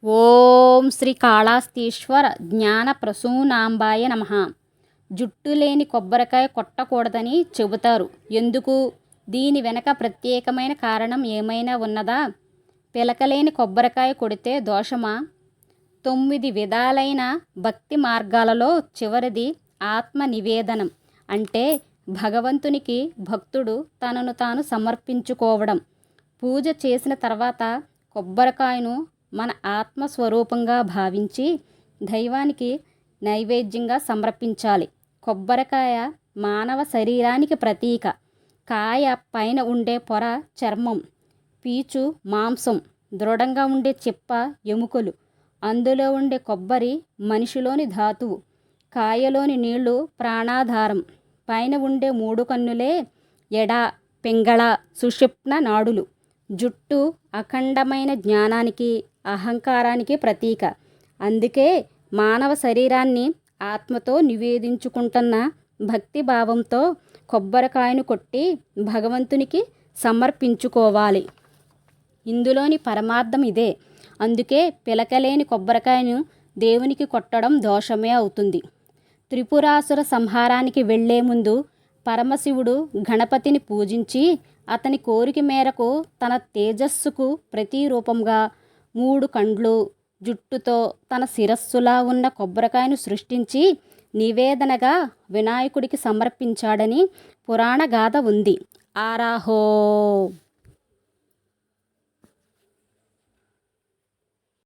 ఓం శ్రీ కాళహస్తీశ్వర జ్ఞాన ప్రసూనాంబాయ నమః. జుట్టు లేని కొబ్బరికాయ కొట్టకూడదని చెబుతారు. ఎందుకు? దీని వెనక ప్రత్యేకమైన కారణం ఏమైనా ఉన్నదా? పిలకలేని కొబ్బరికాయ కొడితే దోషమా? 9 విధాలైన భక్తి మార్గాలలో చివరిది ఆత్మ నివేదనం. అంటే భగవంతునికి భక్తుడు తనను తాను సమర్పించుకోవడం. పూజ చేసిన తర్వాత కొబ్బరికాయను మన ఆత్మస్వరూపంగా భావించి దైవానికి నైవేద్యంగా సమర్పించాలి. కొబ్బరికాయ మానవ శరీరానికి ప్రతీక. కాయ పైన ఉండే పొర చర్మం, పీచు మాంసం, దృఢంగా ఉండే చిప్ప ఎముకలు, అందులో ఉండే కొబ్బరి మనిషిలోని ధాతువు, కాయలోని నీళ్లు ప్రాణాధారం, పైన ఉండే 3 కన్నులే ఎడ, పింగళ, సుషుప్న నాడులు, జుట్టు అఖండమైన జ్ఞానానికి అహంకారానికి ప్రతీక. అందుకే మానవ శరీరాన్ని ఆత్మతో నివేదించుకుంటున్న భక్తి భావంతో కొబ్బరికాయను కొట్టి భగవంతునికి సమర్పించుకోవాలి. ఇందులోని పరమార్థం ఇదే. అందుకే పిలకలేని కొబ్బరికాయను దేవునికి కొట్టడం దోషమే అవుతుంది. త్రిపురాసుర సంహారానికి వెళ్లే ముందు పరమశివుడు గణపతిని పూజించి అతని కోరిక మేరకు తన తేజస్సుకు ప్రతిరూపంగా 3 కండ్లు, జుట్టుతో తన శిరస్సులా ఉన్న కొబ్బరికాయను సృష్టించి నివేదనగా వినాయకుడికి సమర్పించాడని పురాణ గాథ ఉంది. ఆరాహో.